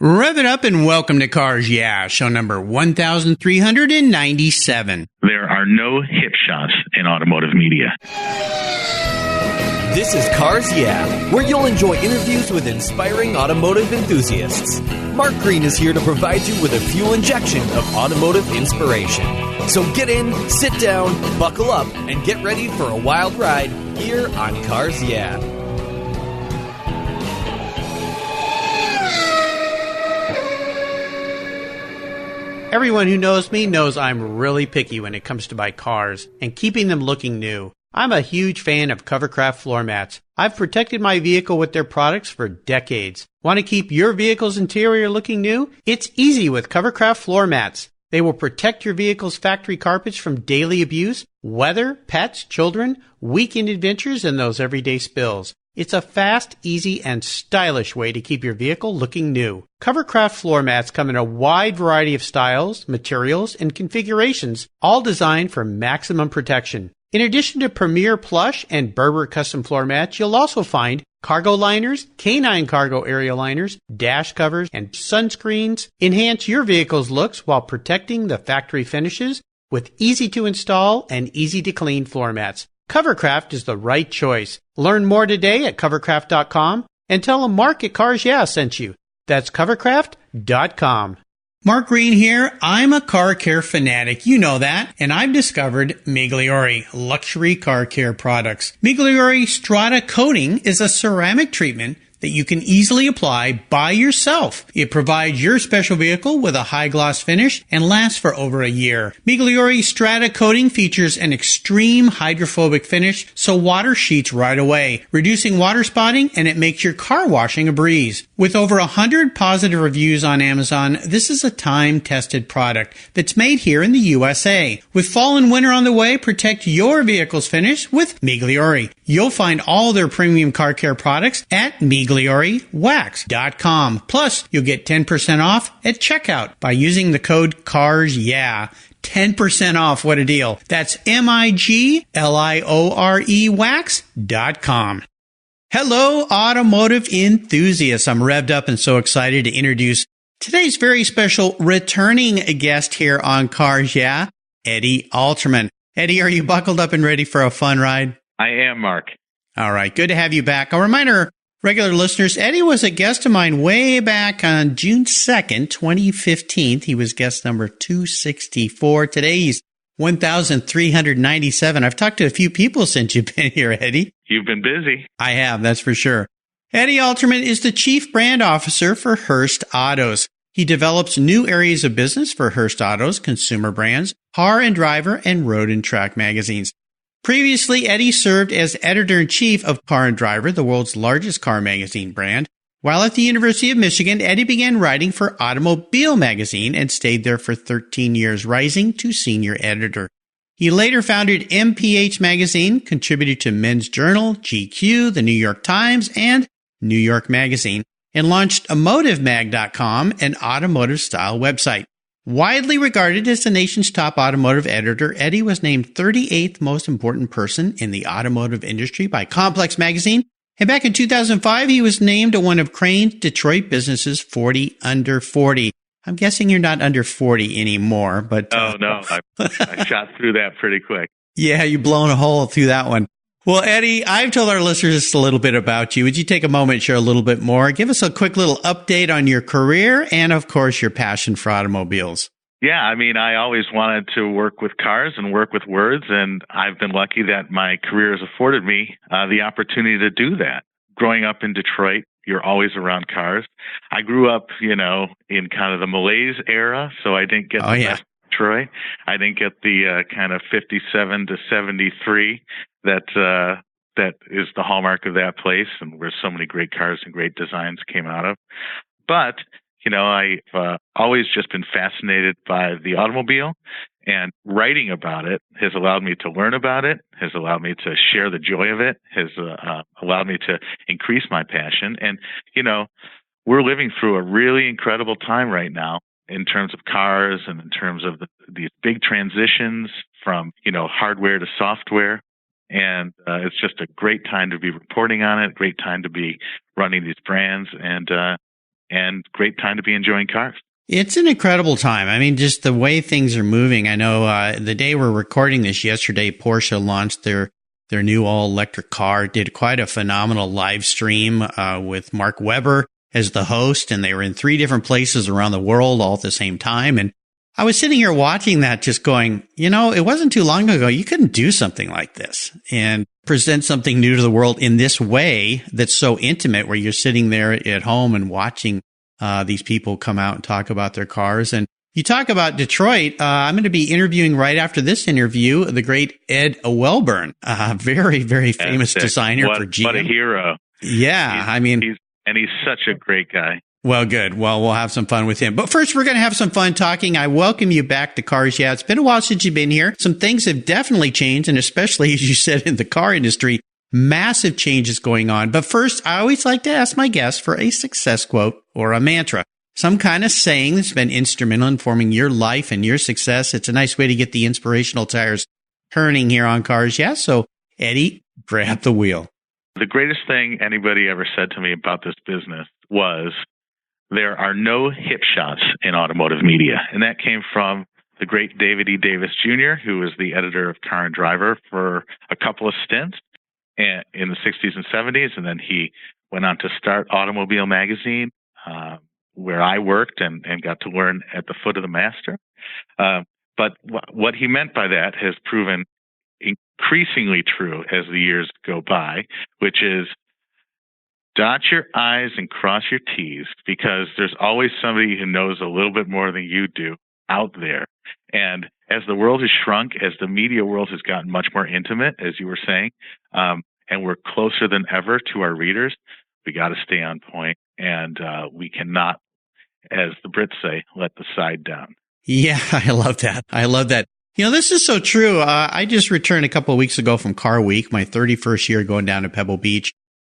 Rev it up and welcome to Cars Yeah, show number 1397. There are no hip shots in automotive media. This is Cars Yeah, where you'll enjoy interviews with inspiring automotive enthusiasts. Mark Green is here to provide you with a fuel injection of automotive inspiration. So get in, sit down, buckle up, and get ready for a wild ride here on Cars Yeah. Everyone who knows me knows I'm really picky when it comes to my cars and keeping them looking new. I'm a huge fan of Covercraft floor mats. I've protected my vehicle with their products for decades. Want to keep your vehicle's interior looking new? It's easy with Covercraft floor mats. They will protect your vehicle's factory carpets from daily abuse, weather, pets, children, weekend adventures, and those everyday spills. It's a fast, easy, and stylish way to keep your vehicle looking new. Covercraft floor mats come in a wide variety of styles, materials, and configurations, all designed for maximum protection. In addition to Premier Plush and Berber custom floor mats, you'll also find cargo liners, canine cargo area liners, dash covers, and sunscreens. Enhance your vehicle's looks while protecting the factory finishes with easy-to-install and easy-to-clean floor mats. Covercraft is the right choice. Learn more today at covercraft.com and tell them Mark at Cars Yeah sent you. That's covercraft.com. Mark Green here. I'm a car care fanatic. You know that. And I've discovered Migliore luxury car care products. Migliore Strata Coating is a ceramic treatment that you can easily apply by yourself. It provides your special vehicle with a high gloss finish and lasts for over a year. Migliore Strata Coating features an extreme hydrophobic finish so water sheets right away, reducing water spotting, and it makes your car washing a breeze. With over 100 positive reviews on Amazon, this is a time-tested product that's made here in the USA. With fall and winter on the way, protect your vehicle's finish with Migliore. You'll find all their premium car care products at MiglioreWax.com. Plus, you'll get 10% off at checkout by using the code CARSYEAH. 10% off. What a deal. That's MiglioreWax.com. Hello, automotive enthusiasts. I'm revved up and so excited to introduce today's very special returning guest here on Cars Yeah, Eddie Alterman. Eddie, are you buckled up and ready for a fun ride? I am, Mark. All right. Good to have you back. I'll remind our regular listeners, Eddie was a guest of mine way back on June 2nd, 2015. He was guest number 264. Today he's 1,397. I've talked to a few people since you've been here, Eddie. You've been busy. I have, that's for sure. Eddie Alterman is the Chief Brand Officer for Hearst Autos. He develops new areas of business for Hearst Autos, consumer brands, Car and Driver, and Road and Track magazines. Previously, Eddie served as editor-in-chief of Car and Driver, the world's largest car magazine brand. While at the University of Michigan, Eddie began writing for Automobile magazine and stayed there for 13 years, rising to senior editor. He later founded MPH magazine, contributed to Men's Journal, GQ, the New York Times, and New York Magazine, and launched EmotiveMag.com, an automotive-style website. Widely regarded as the nation's top automotive editor, Eddie was named 38th most important person in the automotive industry by Complex Magazine. And back in 2005, he was named one of Crain's Detroit Business's 40 under 40. I'm guessing you're not under 40 anymore, but... Oh, no. I shot through that pretty quick. Yeah, you've blown a hole through that one. Well, Eddie, I've told our listeners just a little bit about you. Would you take a moment and share a little bit more? Give us a quick little update on your career and, of course, your passion for automobiles. Yeah, I mean, I always wanted to work with cars and work with words, and I've been lucky that my career has afforded me the opportunity to do that. Growing up in Detroit, you're always around cars. I grew up, in kind of the malaise era, so I didn't get the best Detroit. I didn't get the kind of 57 to 73 that is the hallmark of that place, and where so many great cars and great designs came out of. But, I've always just been fascinated by the automobile, and writing about it has allowed me to learn about it, has allowed me to share the joy of it, has allowed me to increase my passion. And, we're living through a really incredible time right now in terms of cars and in terms of these big transitions from, hardware to software. And it's just a great time to be reporting on it, great time to be running these brands. And and great time to be enjoying cars. It's an incredible time. I mean, just the way things are moving. I know the day we're recording this yesterday, Porsche launched their new all-electric car, did quite a phenomenal live stream with Mark Webber as the host, and they were in 3 different places around the world all at the same time. And I was sitting here watching that just going, it wasn't too long ago you couldn't do something like this and present something new to the world in this way that's so intimate, where you're sitting there at home and watching these people come out and talk about their cars. And you talk about Detroit. I'm going to be interviewing right after this interview the great Ed Welburn, very, very famous designer for GM. What a hero. Yeah, he's such a great guy. Well, good. Well, we'll have some fun with him. But first, we're going to have some fun talking. I welcome you back to Cars Yeah. It's been a while since you've been here. Some things have definitely changed, and especially, as you said, in the car industry, massive changes going on. But first, I always like to ask my guests for a success quote or a mantra, some kind of saying that's been instrumental in forming your life and your success. It's a nice way to get the inspirational tires turning here on Cars Yeah. So, Eddie, grab the wheel. The greatest thing anybody ever said to me about this business was, there are no hip shots in automotive media. And that came from the great David E. Davis Jr., who was the editor of Car and Driver for a couple of stints in the 60s and 70s. And then he went on to start Automobile Magazine, where I worked and got to learn at the foot of the master. But what he meant by that has proven increasingly true as the years go by, which is, dot your I's and cross your T's, because there's always somebody who knows a little bit more than you do out there. And as the world has shrunk, as the media world has gotten much more intimate, as you were saying, and we're closer than ever to our readers, we got to stay on point, and we cannot, as the Brits say, let the side down. Yeah, I love that. This is so true. I just returned a couple of weeks ago from Car Week, my 31st year going down to Pebble Beach.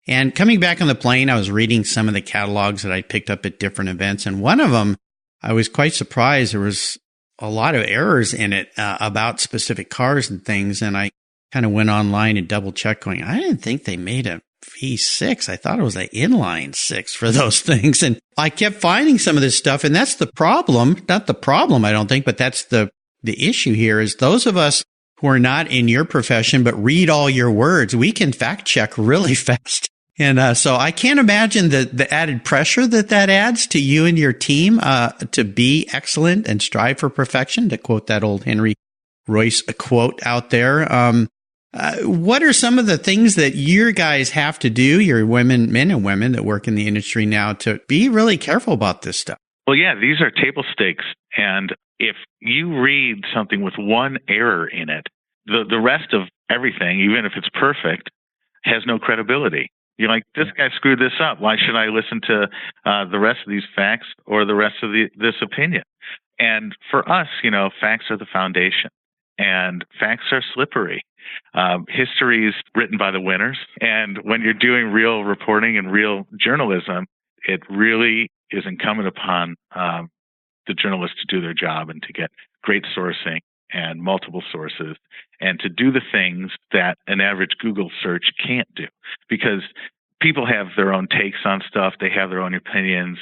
And coming back on the plane, I was reading some of the catalogs that I picked up at different events. And one of them, I was quite surprised. There was a lot of errors in it about specific cars and things. And I kind of went online and double checked going, I didn't think they made a V6. I thought it was an inline 6 for those things. And I kept finding some of this stuff. And that's the problem. Not the problem, I don't think, but that's the issue here is those of us who are not in your profession, but read all your words, we can fact check really fast. And so I can't imagine the added pressure that adds to you and your team to be excellent and strive for perfection, to quote that old Henry Royce quote out there. What are some of the things that your guys have to do, your men and women that work in the industry now, to be really careful about this stuff? Well, yeah, these are table stakes. And if you read something with one error in it, the rest of everything, even if it's perfect, has no credibility. You're like, this guy screwed this up. Why should I listen to the rest of these facts or the rest of this opinion? And for us, facts are the foundation, and facts are slippery. History is written by the winners. And when you're doing real reporting and real journalism, it really is incumbent upon the journalists to do their job and to get great sourcing and multiple sources, and to do the things that an average Google search can't do, because people have their own takes on stuff. They have their own opinions.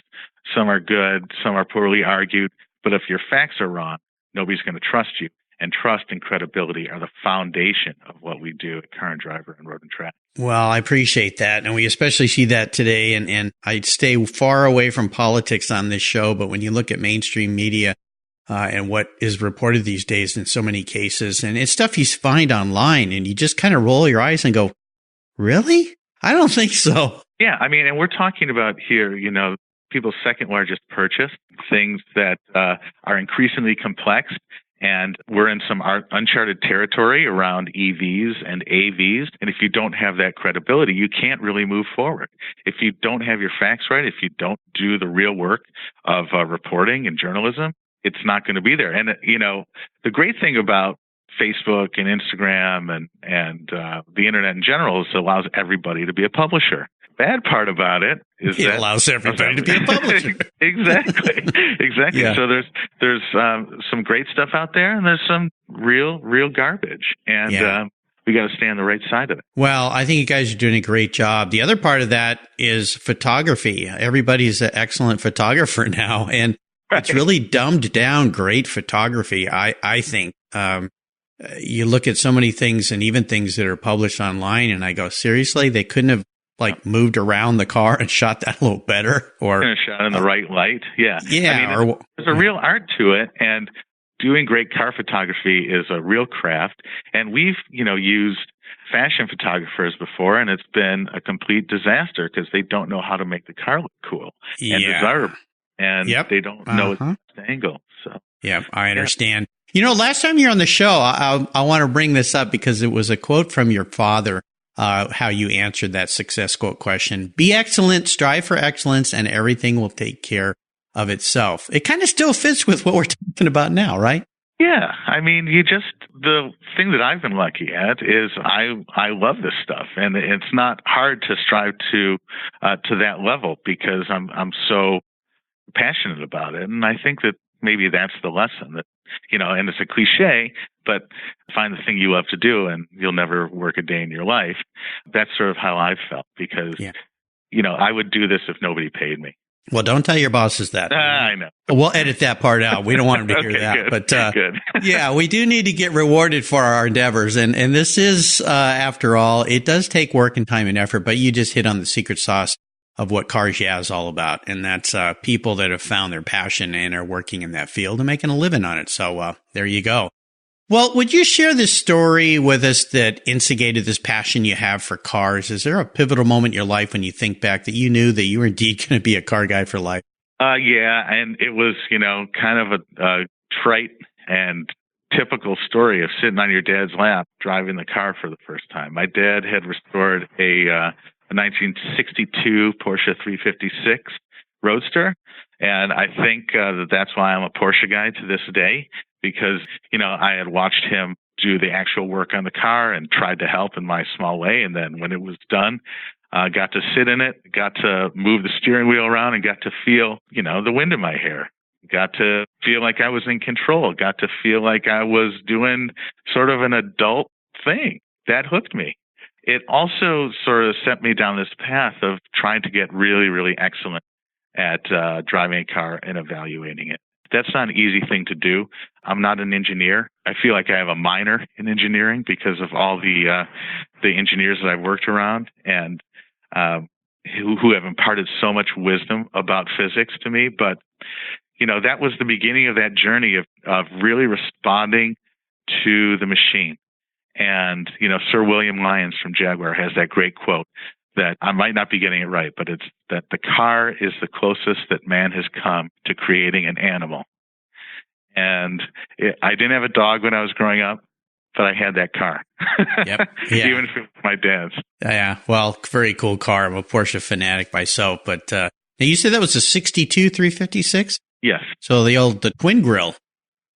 Some are good, some are poorly argued. But if your facts are wrong, nobody's going to trust you. And trust and credibility are the foundation of what we do at Car and Driver and Road and Track. Well, I appreciate that. And we especially see that today. And I stay far away from politics on this show. But when you look at mainstream media, and what is reported these days in so many cases. And it's stuff you find online, and you just kind of roll your eyes and go, really? I don't think so. Yeah, and we're talking about here, people's second largest purchase, things that are increasingly complex. And we're in some uncharted territory around EVs and AVs. And if you don't have that credibility, you can't really move forward. If you don't have your facts right, if you don't do the real work of reporting and journalism, it's not going to be there. And, the great thing about Facebook and Instagram and the internet in general is it allows everybody to be a publisher. Bad part about it is it allows everybody to be a publisher. Exactly. Yeah. So there's some great stuff out there, and there's some real garbage. And we got to stay on the right side of it. Well, I think you guys are doing a great job. The other part of that is photography. Everybody's an excellent photographer now, and it's really dumbed down great photography, I think. You look at so many things, and even things that are published online, and I go, seriously, they couldn't have moved around the car and shot that a little better, or shot in the right light. Yeah. Yeah. There's a real art to it, and doing great car photography is a real craft. And we've, used fashion photographers before, and it's been a complete disaster because they don't know how to make the car look cool and desirable, and they don't know its angle. So yeah, I understand. Last time you were on the show, I want to bring this up because it was a quote from your father, how you answered that success quote question. Be excellent, strive for excellence, and everything will take care of itself. It kind of still fits with what we're talking about now, right? Yeah. The thing that I've been lucky at is I love this stuff, and it's not hard to strive to that level because I'm so passionate about it. And I think that maybe that's the lesson that, and it's a cliche, but find the thing you love to do and you'll never work a day in your life. That's sort of how I felt because, I would do this if nobody paid me. Well, don't tell your bosses that. I know. We'll edit that part out. We don't want them to hear that. Good, but good. Yeah, we do need to get rewarded for our endeavors. And this is, after all, it does take work and time and effort, but you just hit on the secret sauce of what Cars Yeah is all about. And that's people that have found their passion and are working in that field and making a living on it. So there you go. Well, would you share this story with us that instigated this passion you have for cars? Is there a pivotal moment in your life when you think back that you knew that you were indeed going to be a car guy for life? Yeah, and it was, kind of a trite and typical story of sitting on your dad's lap driving the car for the first time. My dad had restored a 1962 Porsche 356 Roadster, and I think that's why I'm a Porsche guy to this day. Because, I had watched him do the actual work on the car and tried to help in my small way. And then when it was done, got to sit in it, got to move the steering wheel around and got to feel, the wind in my hair. Got to feel like I was in control. Got to feel like I was doing sort of an adult thing. That hooked me. It also sort of sent me down this path of trying to get really, really excellent at driving a car and evaluating it. That's not an easy thing to do. I'm not an engineer. I feel like I have a minor in engineering because of all the engineers that I've worked around and who have imparted so much wisdom about physics to me. But, that was the beginning of that journey of really responding to the machine. And, Sir William Lyons from Jaguar has that great quote that I might not be getting it right, but it's that the car is the closest that man has come to creating an animal. And I didn't have a dog when I was growing up, but I had that car. Yep. Yeah. Even if it was my dad's. Yeah. Well, very cool car. I'm a Porsche fanatic myself, but now you said that was a 62 356? Yes. So the twin grill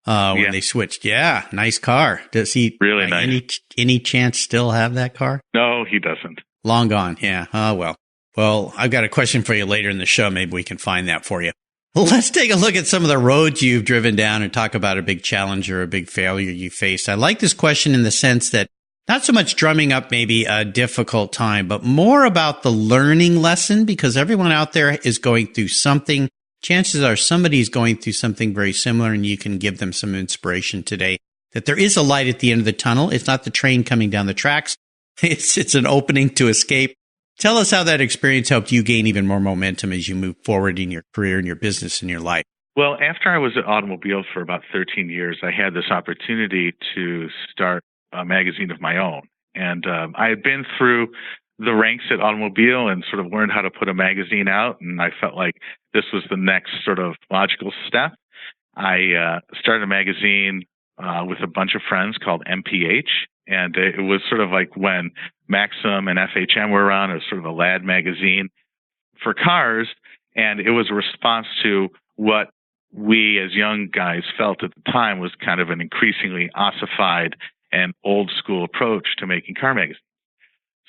when they switched. Yeah. Nice car. Does he really nice. Any chance still have that car? No, he doesn't. Long gone. Yeah. Oh, well. Well, I've got a question for you later in the show. Maybe we can find that for you. Well, let's take a look at some of the roads you've driven down and talk about a big challenge or a big failure you faced. I like this question in the sense that not so much drumming up maybe a difficult time, but more about the learning lesson, because everyone out there is going through something. Chances are somebody's going through something very similar, and you can give them some inspiration today that there is a light at the end of the tunnel. It's not the train coming down the tracks. It's an opening to escape. Tell us how that experience helped you gain even more momentum as you move forward in your career and your business and your life. Well, after I was at Automobile for about 13 years, I had this opportunity to start a magazine of my own. And I had been through the ranks at Automobile and sort of learned how to put a magazine out. And I felt like this was the next sort of logical step. I started a magazine with a bunch of friends called MPH. And it was sort of like when Maxim and FHM were around. It was sort of a lad magazine for cars. And it was a response to what we as young guys felt at the time was kind of an increasingly ossified and old school approach to making car magazines.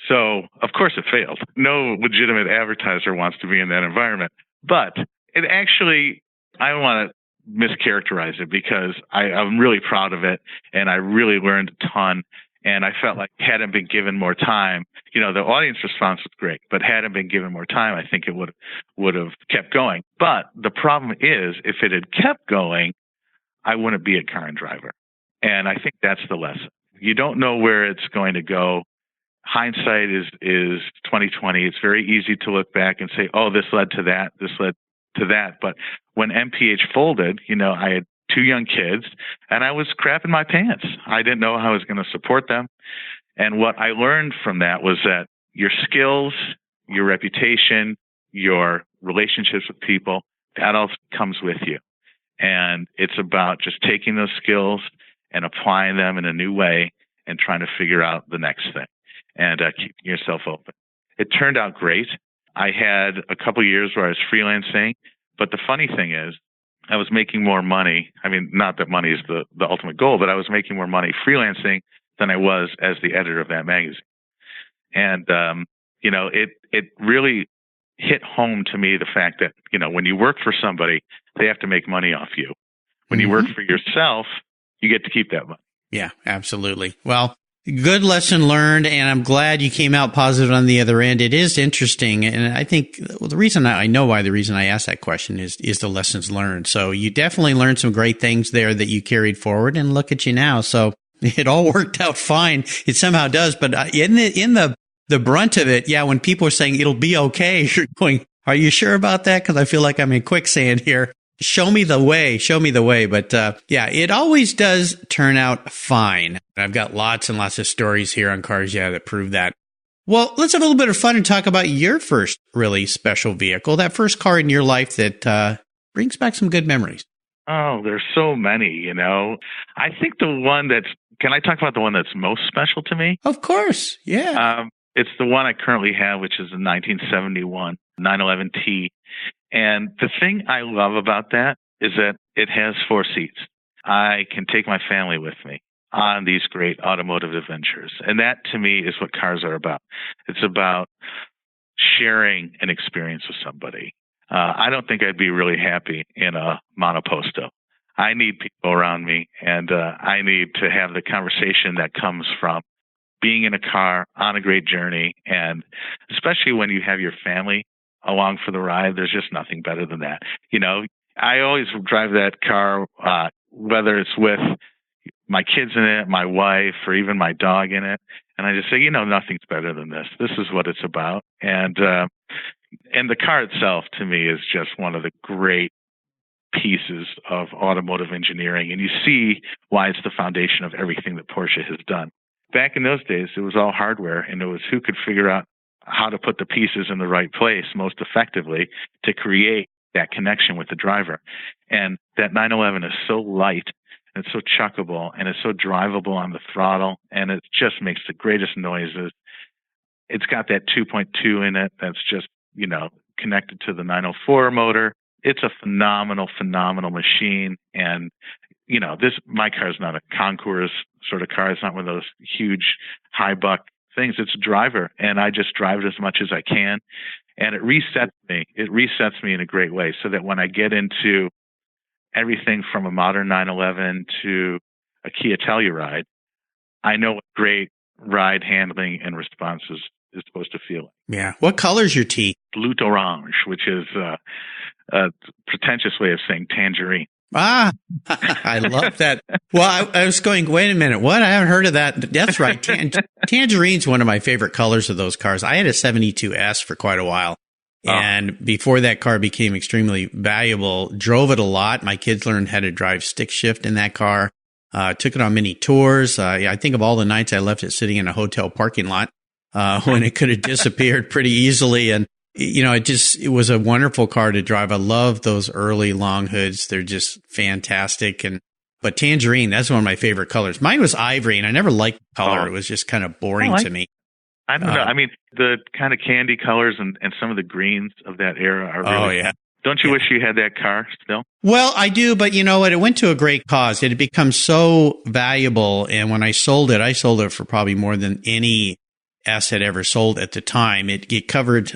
So, of course, it failed. No legitimate advertiser wants to be in that environment. But it actually, I don't want to mischaracterize it because I'm really proud of it, and I really learned a ton. And I felt like hadn't been given more time, the audience response was great, but hadn't been given more time, I think it would have kept going. But the problem is, if it had kept going, I wouldn't be a car and driver. And I think that's the lesson. You don't know where it's going to go. Hindsight is 2020. It's very easy to look back and say, oh, this led to that, this led to that. But when MPH folded, I had 2 young kids and I was crapping my pants. I didn't know how I was going to support them. And what I learned from that was that your skills, your reputation, your relationships with people, that all comes with you. And it's about just taking those skills and applying them in a new way and trying to figure out the next thing and keeping yourself open. It turned out great. I had a couple years where I was freelancing, but the funny thing is I was making more money. I mean, not that money is the ultimate goal, but I was making more money freelancing than I was as the editor of that magazine. And, it really hit home to me the fact that, when you work for somebody, they have to make money off you. When you work for yourself, you get to keep that money. Yeah, absolutely. Well, good lesson learned, and I'm glad you came out positive on the other end. It is interesting, and I think the reason I asked that question is the lessons learned. So you definitely learned some great things there that you carried forward, and look at you now. So it all worked out fine. It somehow does, but in the brunt of it, when people are saying it'll be okay, you're going, are you sure about that? Because I feel like I'm in quicksand here. Show me the way. But it always does turn out fine. I've got lots and lots of stories here on cars, that prove that. Well, let's have a little bit of fun and talk about your first really special vehicle, that first car in your life that brings back some good memories. Oh, there's so many, I think the one can I talk about the one that's most special to me? Of course, yeah. It's the one I currently have, which is a 1971 911T. And the thing I love about that is that it has 4 seats. I can take my family with me on these great automotive adventures. And that, to me, is what cars are about. It's about sharing an experience with somebody. I don't think I'd be really happy in a monoposto. I need people around me, and I need to have the conversation that comes from being in a car on a great journey. And especially when you have your family along for the ride, there's just nothing better than that. I always drive that car, whether it's with my kids in it, my wife, or even my dog in it. And I just say, nothing's better than this. This is what it's about. And the car itself, to me, is just one of the great pieces of automotive engineering. And you see why it's the foundation of everything that Porsche has done. Back in those days, it was all hardware, and it was who could figure out how to put the pieces in the right place most effectively to create that connection with the driver. And that 911 is so light, and it's so chuckable, and it's so drivable on the throttle, and it just makes the greatest noises. It's got that 2.2 in it that's just, connected to the 904 motor. It's a phenomenal machine. And, my car is not a concours sort of car. It's not one of those huge high buck things. It's a driver, and I just drive it as much as I can. And it resets me. It resets me in a great way, so that when I get into everything from a modern 911 to a Kia Telluride, I know what great ride handling and response is supposed to feel like. Yeah. What color's your T? Blute Orange, which is a pretentious way of saying tangerine. Ah, I love that. Well, I was going, wait a minute, what? I haven't heard of that. That's right. Tangerine's one of my favorite colors of those cars. I had a 72S for quite a while. And before that car became extremely valuable, drove it a lot. My kids learned how to drive stick shift in that car. Took it on many tours. I think of all the nights I left it sitting in a hotel parking lot when it could have disappeared pretty easily. And it was a wonderful car to drive. I love those early long hoods. They're just fantastic. But tangerine, that's one of my favorite colors. Mine was ivory, and I never liked the color. It was just kind of boring to me. I don't know. I mean, the kind of candy colors and some of the greens of that era are really. Oh, yeah. Don't you wish you had that car still? Well, I do, but you know what? It went to a great cause. It had become so valuable, and when I sold it for probably more than any S had ever sold at the time. It covered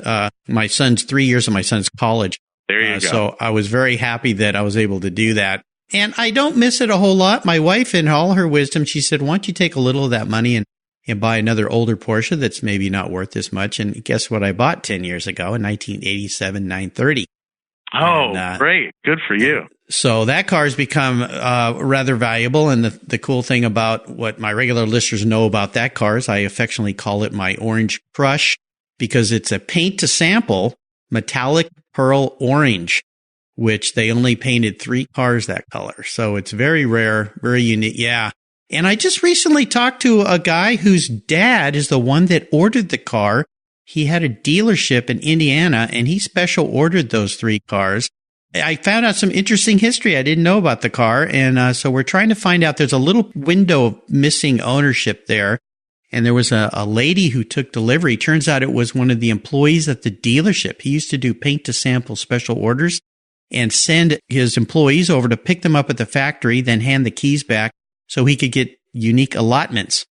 my son's 3 years of my son's college. There you go. So I was very happy that I was able to do that. And I don't miss it a whole lot. My wife, in all her wisdom, she said, why don't you take a little of that money and and buy another older Porsche that's maybe not worth this much. And guess what I bought 10 years ago, a 1987 930. Oh, great. Good for you. So that car has become rather valuable. And the cool thing about what my regular listeners know about that car is I affectionately call it my orange crush, because it's a paint to sample metallic pearl orange, which they only painted 3 cars that color. So it's very rare, very unique. Yeah. And I just recently talked to a guy whose dad is the one that ordered the car. He had a dealership in Indiana, and he special ordered those 3 cars. I found out some interesting history I didn't know about the car, and so we're trying to find out. There's a little window of missing ownership there, and there was a lady who took delivery. Turns out it was one of the employees at the dealership. He used to do paint-to-sample special orders and send his employees over to pick them up at the factory, then hand the keys back so he could get unique allotments.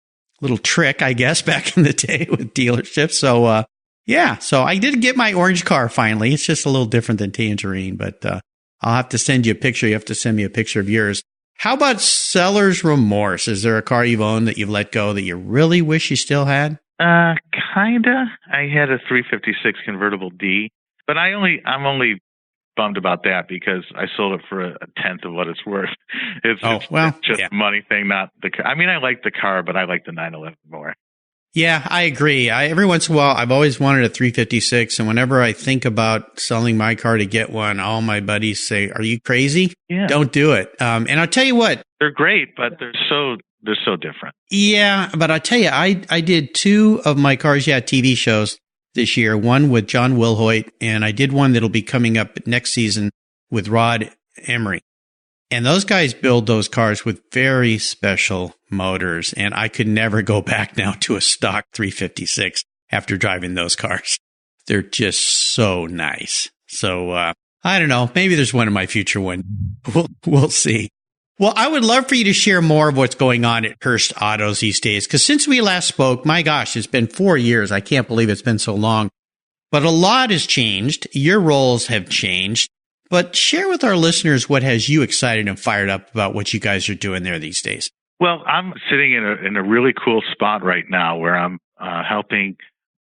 Little trick, I guess, back in the day with dealerships. So, so I did get my orange car finally. It's just a little different than Tangerine, but I'll have to send you a picture. You have to send me a picture of yours. How about seller's remorse? Is there a car you've owned that you've let go that you really wish you still had? Kinda. I had a 356 convertible D, but I'm only bummed about that because I sold it for a tenth of what it's worth. It's just a money thing, not the car. I mean, I like the car, but I like the 911 more. Yeah, I agree. Every once in a while, I've always wanted a 356, and whenever I think about selling my car to get one, all my buddies say, "Are you crazy? Yeah. Don't do it." And I'll tell you what, they're great, but they're so different. Yeah, but I'll tell you, I did 2 of my cars, TV shows this year. One with John Wilhoit, and I did one that'll be coming up next season with Rod Emery. And those guys build those cars with very special motors, and I could never go back now to a stock 356 after driving those cars. They're just so nice. So, I don't know. Maybe there's one in my future one. We'll see. Well, I would love for you to share more of what's going on at Hearst Autos these days, because since we last spoke, my gosh, it's been 4 years. I can't believe it's been so long. But a lot has changed. Your roles have changed. But share with our listeners what has you excited and fired up about what you guys are doing there these days. Well, I'm sitting in a really cool spot right now where I'm helping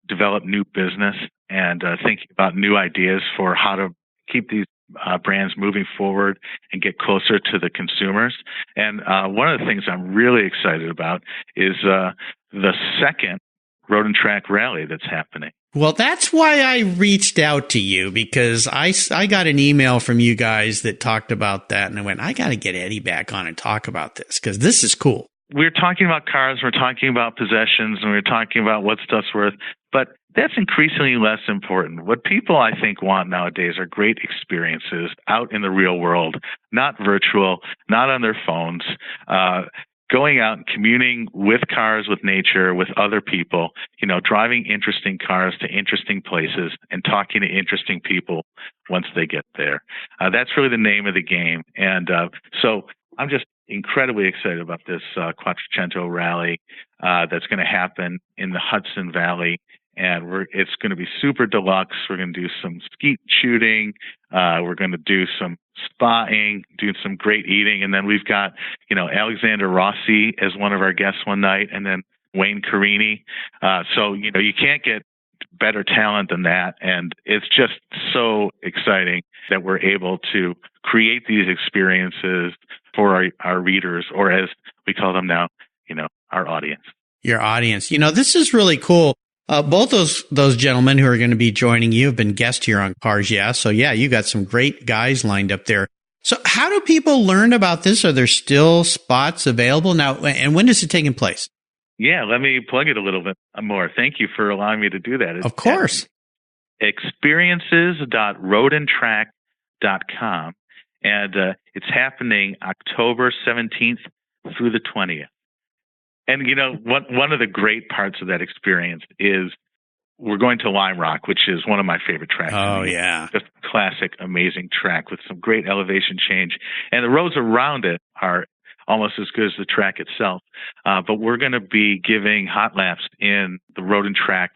develop new business and thinking about new ideas for how to keep these brands moving forward and get closer to the consumers. And one of the things I'm really excited about is the second Road and Track rally that's happening. Well, that's why I reached out to you, because I got an email from you guys that talked about that, and I went, I got to get Eddie back on and talk about this, because this is cool. We're talking about cars, we're talking about possessions, and we're talking about what stuff's worth, but that's increasingly less important. What people, I think, want nowadays are great experiences out in the real world, not virtual, not on their phones, going out and communing with cars, with nature, with other people, driving interesting cars to interesting places and talking to interesting people once they get there. That's really the name of the game. And so I'm just incredibly excited about this Quattrocento rally that's going to happen in the Hudson Valley. And it's going to be super deluxe. We're going to do some skeet shooting. We're going to do some spotting, do some great eating. And then we've got, Alexander Rossi as one of our guests one night, and then Wayne Carini. So you can't get better talent than that. And it's just so exciting that we're able to create these experiences for our readers, or as we call them now, our audience. Your audience. This is really cool. Both those gentlemen who are going to be joining you have been guests here on Cars Yeah. So yeah, you got some great guys lined up there. So how do people learn about this? Are there still spots available now? And when is it taking place? Yeah, let me plug it a little bit more. Thank you for allowing me to do that. Of course. Experiences.roadandtrack.com. And it's happening October 17th through the 20th. And, one of the great parts of that experience is we're going to Lime Rock, which is one of my favorite tracks. Oh, yeah. Just classic, amazing track with some great elevation change. And the roads around it are almost as good as the track itself. But we're going to be giving hot laps in the Road and Track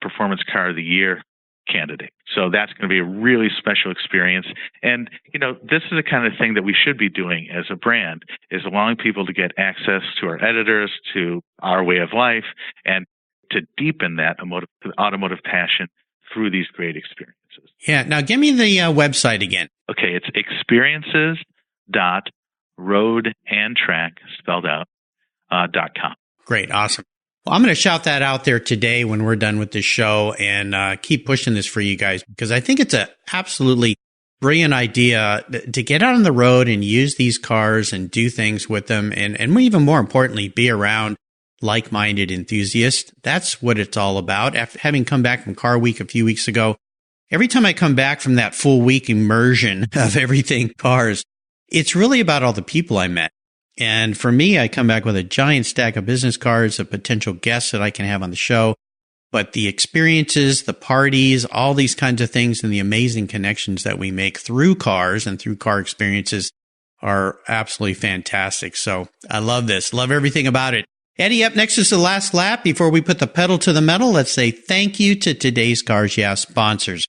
Performance Car of the Year candidate. So that's going to be a really special experience. And, this is the kind of thing that we should be doing as a brand, is allowing people to get access to our editors, to our way of life, and to deepen that automotive passion through these great experiences. Yeah. Now give me the website again. Okay. It's experiences.roadandtrack, spelled out, .com. Great. Awesome. Well, I'm going to shout that out there today when we're done with this show, and keep pushing this for you guys, because I think it's an absolutely brilliant idea to get out on the road and use these cars and do things with them. And even more importantly, be around like-minded enthusiasts. That's what it's all about. After having come back from Car Week a few weeks ago, every time I come back from that full week immersion of everything cars, it's really about all the people I met. And for me, I come back with a giant stack of business cards of potential guests that I can have on the show. But the experiences, the parties, all these kinds of things, and the amazing connections that we make through cars and through car experiences are absolutely fantastic. So I love this. Love everything about it. Eddie, up next is the last lap. Before we put the pedal to the metal, let's say thank you to today's Cars Yeah sponsors.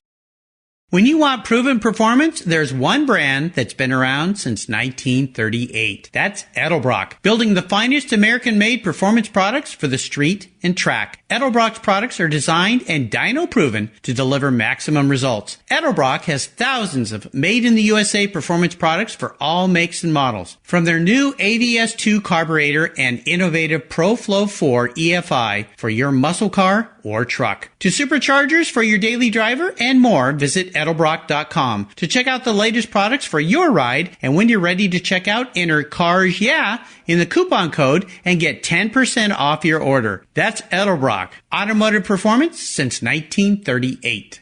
When you want proven performance, there's one brand that's been around since 1938. That's Edelbrock, building the finest American-made performance products for the street and track. Edelbrock's products are designed and dyno-proven to deliver maximum results. Edelbrock has thousands of made-in-the-USA performance products for all makes and models. From their new AVS2 carburetor and innovative ProFlow 4 EFI for your muscle car or truck, to superchargers for your daily driver and more, visit Edelbrock.com to check out the latest products for your ride. And when you're ready to check out, enter Cars Yeah in the coupon code and get 10% off your order. That's Edelbrock, automotive performance since 1938.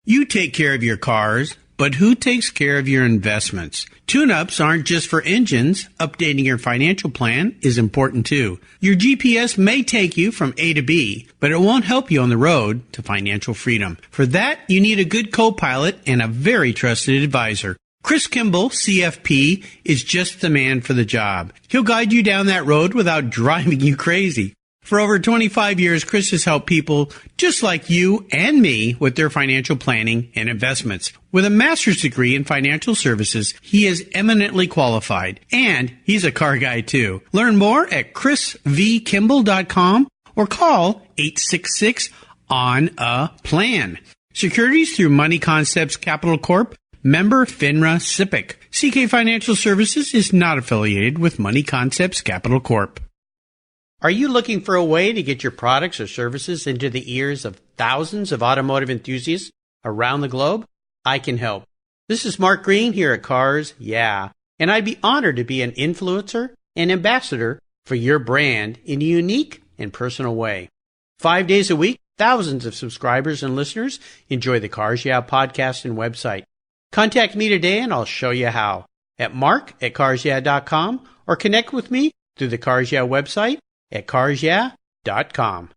You take care of your cars, but who takes care of your investments? Tune-ups aren't just for engines. Updating your financial plan is important too. Your GPS may take you from A to B, but it won't help you on the road to financial freedom. For that, you need a good co-pilot and a very trusted advisor. Chris Kimball, CFP, is just the man for the job. He'll guide you down that road without driving you crazy. For over 25 years, Chris has helped people just like you and me with their financial planning and investments. With a master's degree in financial services, he is eminently qualified, and he's a car guy too. Learn more at chrisvkimball.com or call 866-ON-A-PLAN. Securities through Money Concepts Capital Corp., member FINRA SIPC. CK Financial Services is not affiliated with Money Concepts Capital Corp. Are you looking for a way to get your products or services into the ears of thousands of automotive enthusiasts around the globe? I can help. This is Mark Green here at Cars Yeah, and I'd be honored to be an influencer and ambassador for your brand in a unique and personal way. 5 days a week, thousands of subscribers and listeners enjoy the Cars Yeah podcast and website. Contact me today and I'll show you how at mark@carsyeah.com or connect with me through the Cars Yeah website at carsyeah.com.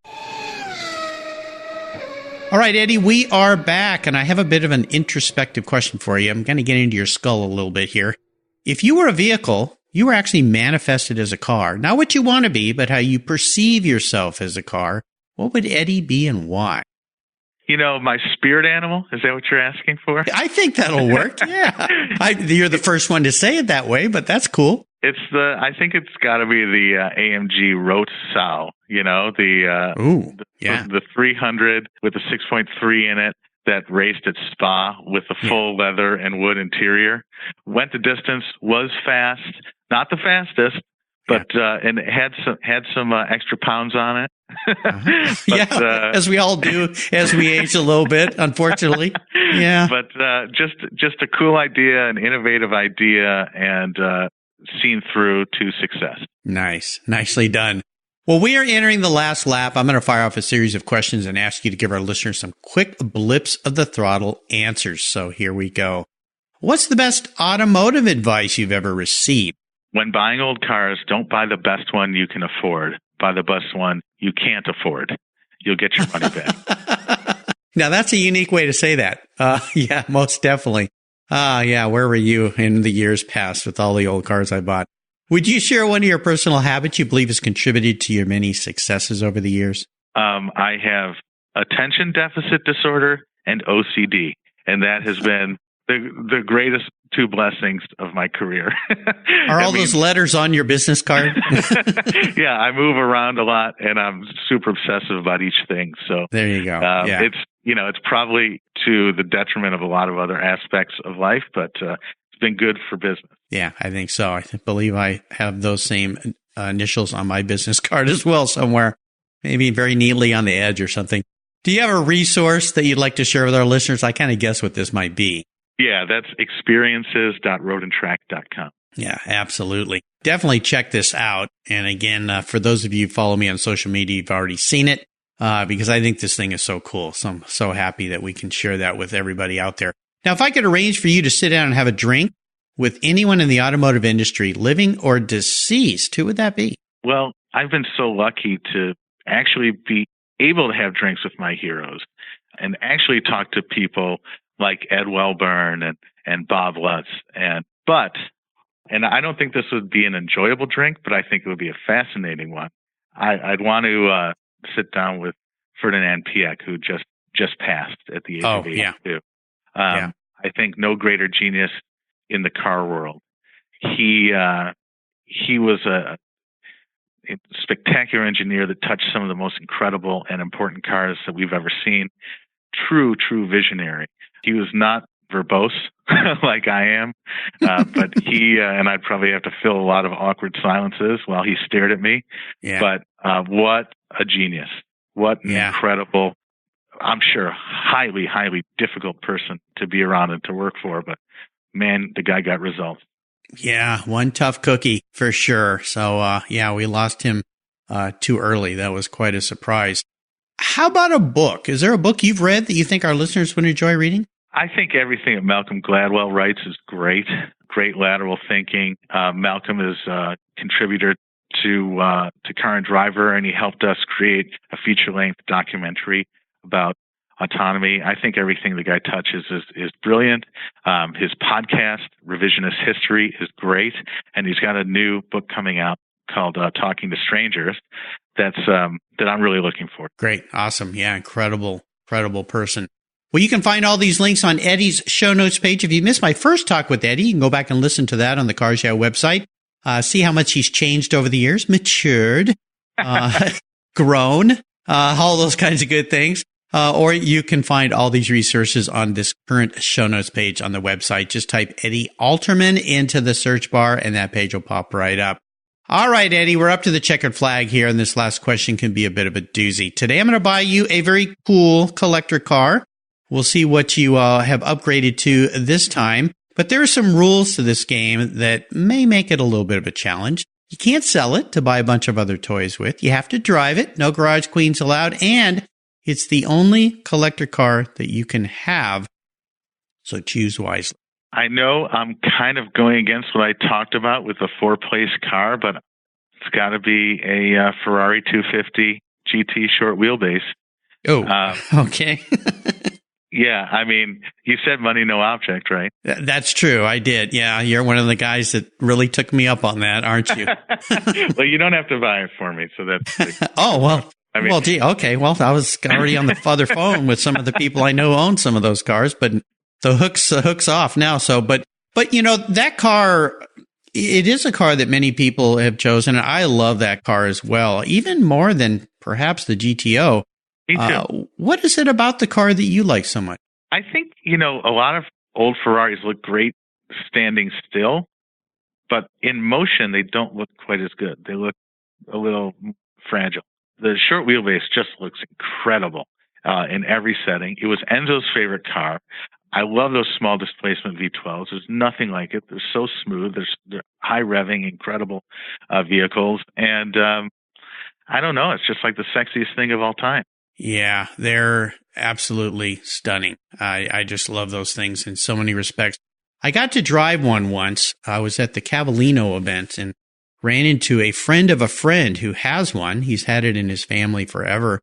All right, Eddie, we are back, and I have a bit of an introspective question for you. I'm going to get into your skull a little bit here. If you were a vehicle, you were actually manifested as a car. Not what you want to be, but how you perceive yourself as a car. What would Eddie be and why? My spirit animal, is that what you're asking for? I think that'll work, yeah. You're the first one to say it that way, but that's cool. I think it's got to be the AMG Road Sow, the 300 with the 6.3 in it that raced at Spa with the full leather and wood interior. Went the distance, was fast, not the fastest, but and it had some extra pounds on it. But, as we all do as we age a little bit, unfortunately. Yeah. But just a cool idea, an innovative idea, and seen through to success. Nice. Nicely done. Well, we are entering the last lap. I'm going to fire off a series of questions and ask you to give our listeners some quick blips of the throttle answers. So here we go. What's the best automotive advice you've ever received? When buying old cars, don't buy the best one you can afford. Buy the best one you can't afford. You'll get your money back. Now, that's a unique way to say that. Yeah, most definitely. Yeah, where were you in the years past with all the old cars I bought? Would you share one of your personal habits you believe has contributed to your many successes over the years? I have attention deficit disorder and OCD. And that has been the greatest two blessings of my career. Are all those letters on your business card? Yeah, I move around a lot, and I'm super obsessive about each thing. So there you go. It's probably to the detriment of a lot of other aspects of life, but it's been good for business. Yeah, I think so. I believe I have those same initials on my business card as well somewhere, maybe very neatly on the edge or something. Do you have a resource that you'd like to share with our listeners? I kind of guess what this might be. Yeah, that's experiences.roadandtrack.com. Yeah, absolutely. Definitely check this out. And again, for those of you who follow me on social media, you've already seen it because I think this thing is so cool. So I'm so happy that we can share that with everybody out there. Now, if I could arrange for you to sit down and have a drink with anyone in the automotive industry, living or deceased, who would that be? Well, I've been so lucky to actually be able to have drinks with my heroes and actually talk to people like Ed Wellburn and Bob Lutz. And I don't think this would be an enjoyable drink, but I think it would be a fascinating one. I'd want to sit down with Ferdinand Piëch, who just passed at the age of 82. I think no greater genius in the car world. He was a spectacular engineer that touched some of the most incredible and important cars that we've ever seen. True visionary. He was not verbose like I am, but he and I'd probably have to fill a lot of awkward silences while he stared at me. Yeah. But what a genius. What an incredible, I'm sure, highly, highly difficult person to be around and to work for. But man, the guy got results. Yeah, one tough cookie for sure. So, we lost him too early. That was quite a surprise. How about a book? Is there a book you've read that you think our listeners would enjoy reading? I think everything that Malcolm Gladwell writes is great. Great lateral thinking. Malcolm is a contributor to Car and Driver, and he helped us create a feature-length documentary about autonomy. I think everything the guy touches is brilliant. His podcast, Revisionist History, is great, and he's got a new book coming out called Talking to Strangers that I'm really looking for. Great. Awesome. Yeah, incredible person. Well, you can find all these links on Eddie's show notes page. If you missed my first talk with Eddie, you can go back and listen to that on the Cars Yeah website. See how much he's changed over the years, matured, grown, all those kinds of good things. Or you can find all these resources on this current show notes page on the website. Just type Eddie Alterman into the search bar and that page will pop right up. All right, Eddie, we're up to the checkered flag here, and this last question can be a bit of a doozy. Today, I'm going to buy you a very cool collector car. We'll see what you have upgraded to this time. But there are some rules to this game that may make it a little bit of a challenge. You can't sell it to buy a bunch of other toys with. You have to drive it. No garage queens allowed. And it's the only collector car that you can have. So choose wisely. I know I'm kind of going against what I talked about with a 4-place car, but it's got to be a Ferrari 250 GT short wheelbase. Oh, okay. Yeah, I mean, you said money, no object, right? That's true. I did. Yeah, you're one of the guys that really took me up on that, aren't you? Well, you don't have to buy it for me, so that's... Oh, well. I mean, well, gee, okay. Well, I was already on the other phone with some of the people I know own some of those cars, but the hook's off now. So, but you know, that car, it is a car that many people have chosen. And I love that car as well, even more than perhaps the GTO. Me too. What is it about the car that you like so much? I think, you know, a lot of old Ferraris look great standing still, but in motion, they don't look quite as good. They look a little fragile. The short wheelbase just looks incredible in every setting. It was Enzo's favorite car. I love those small displacement V12s. There's nothing like it. They're so smooth. They're high revving, incredible vehicles. And I don't know. It's just like the sexiest thing of all time. Yeah, they're absolutely stunning. I just love those things in so many respects. I got to drive one once. I was at the Cavallino event and ran into a friend of a friend who has one. He's had it in his family forever.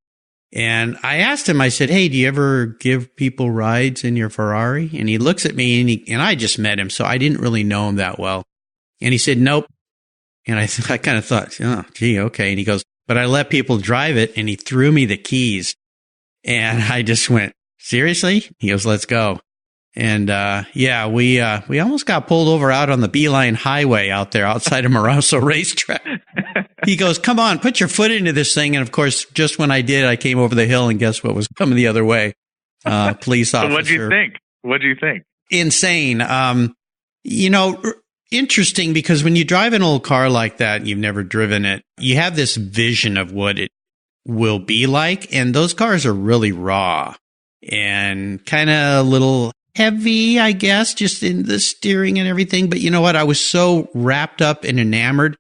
And I asked him, I said, hey, do you ever give people rides in your Ferrari? And he looks at me and I just met him, so I didn't really know him that well. And he said, nope. And I kind of thought, oh, gee, okay. And he goes, but I let people drive it, and he threw me the keys. And I just went, seriously? He goes, let's go. And, we almost got pulled over out on the Beeline Highway out there outside of Maroso Racetrack. He goes, come on, put your foot into this thing. And of course, just when I did, I came over the hill and guess what was coming the other way? Police officer. So what'd you think? Insane. Interesting because when you drive an old car like that and you've never driven it, you have this vision of what it will be like. And those cars are really raw and kind of a little heavy, I guess, just in the steering and everything. But you know what? I was so wrapped up and enamored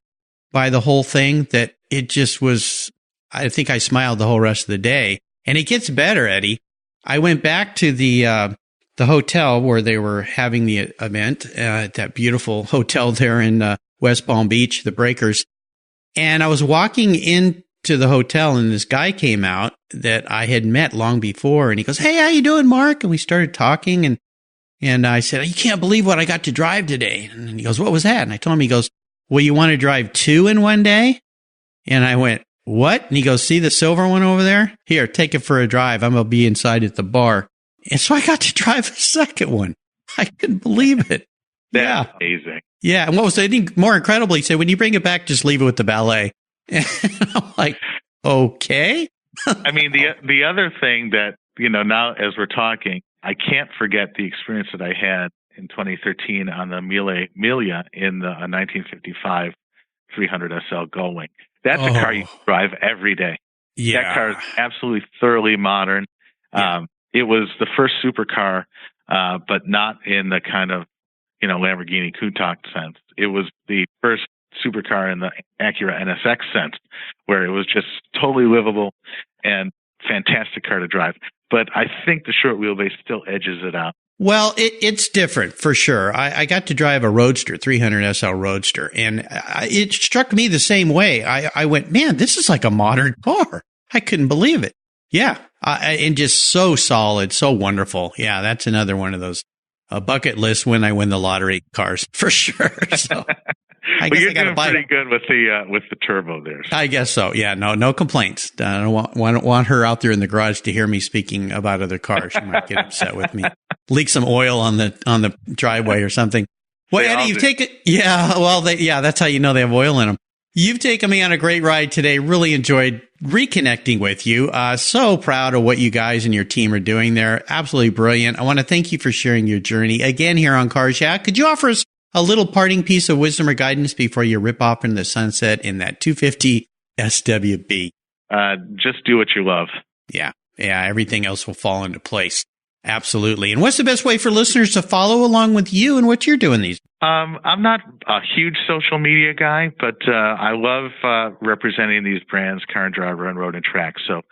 by the whole thing that it just was, I think I smiled the whole rest of the day. And it gets better, Eddie. I went back to the hotel where they were having the event, that beautiful hotel there in West Palm Beach, the Breakers. And I was walking into the hotel and this guy came out that I had met long before. And he goes, hey, how you doing, Mark? And we started talking and I said, you can't believe what I got to drive today. And he goes, what was that? And I told him, he goes, well, you want to drive 2 in one day? And I went, what? And he goes, see the silver one over there? Here, take it for a drive. I'm going to be inside at the bar. And so I got to drive the second one. I couldn't believe it. That's amazing. Yeah. And what was, I think, more incredible, he said, when you bring it back, just leave it with the valet. And I'm like, okay. I mean, the other thing that, now as we're talking, I can't forget the experience that I had in 2013 on the Miele in the 1955 300 SL Gullwing. That's a car you drive every day. Yeah. That car is absolutely thoroughly modern. Yeah. It was the first supercar, but not in the kind of, Lamborghini Countach sense. It was the first supercar in the Acura NSX sense, where it was just totally livable and fantastic car to drive. But I think the short wheelbase still edges it out. Well, it's different for sure. I got to drive a Roadster, 300 SL Roadster, and it struck me the same way. I went, man, this is like a modern car. I couldn't believe it. Yeah. And just so solid, so wonderful. Yeah, that's another one of those bucket list when I win the lottery cars for sure. So I guess you're I got to buy pretty good with the turbo there. So. I guess so. Yeah, no complaints. I don't want her out there in the garage to hear me speaking about other cars. She might get upset with me. Leak some oil on the driveway or something. Well, Eddie, you've taken, that's how you know they have oil in them. You've taken me on a great ride today. Really enjoyed reconnecting with you. So proud of what you guys and your team are doing there. Absolutely brilliant. I want to thank you for sharing your journey again here on Cars Yeah. Could you offer us a little parting piece of wisdom or guidance before you rip off into the sunset in that 250 SWB? Just do what you love. Yeah. Everything else will fall into place. Absolutely. And what's the best way for listeners to follow along with you and what you're doing these days? I'm not a huge social media guy, but I love representing these brands, Car and Driver and Road and Track. So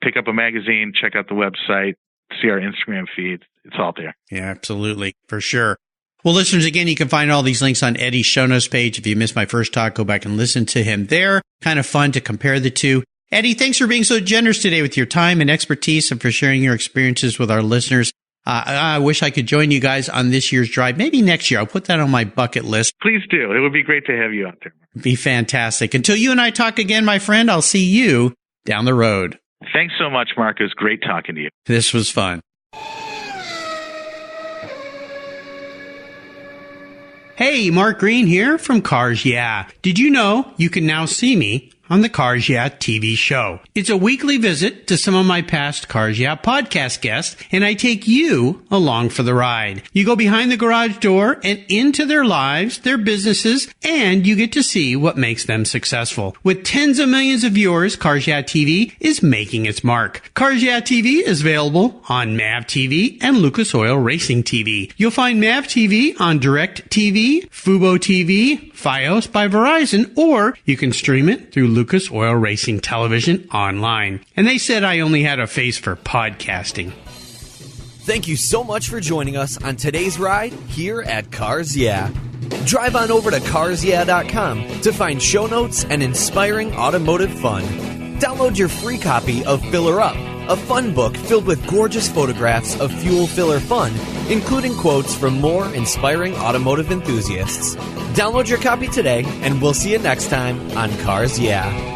pick up a magazine, check out the website, see our Instagram feed. It's all there. Yeah, absolutely. For sure. Well, listeners, again, you can find all these links on Eddie's show notes page. If you missed my first talk, go back and listen to him there. Kind of fun to compare the two. Eddie, thanks for being so generous today with your time and expertise and for sharing your experiences with our listeners. I wish I could join you guys on this year's drive. Maybe next year. I'll put that on my bucket list. Please do. It would be great to have you out there. Be fantastic. Until you and I talk again, my friend, I'll see you down the road. Thanks so much, Mark. It was great talking to you. This was fun. Hey, Mark Green here from Cars Yeah. Did you know you can now see me on the Cars Yeah TV show? It's a weekly visit to some of my past Cars Yeah podcast guests, and I take you along for the ride. You go behind the garage door and into their lives, their businesses, and you get to see what makes them successful. With tens of millions of viewers, Cars Yeah TV is making its mark. Cars Yeah TV is available on MAV TV and Lucas Oil Racing TV. You'll find MAV TV on Direct TV, Fubo TV, Fios by Verizon, or you can stream it through Lucas Oil Racing Television online. And they said I only had a face for podcasting. Thank you so much for joining us on today's ride here at Cars Yeah. Drive on over to carsyeah.com to find show notes and inspiring automotive fun. Download your free copy of Filler Up, a fun book filled with gorgeous photographs of fuel filler fun, including quotes from more inspiring automotive enthusiasts. Download your copy today, and we'll see you next time on Cars Yeah.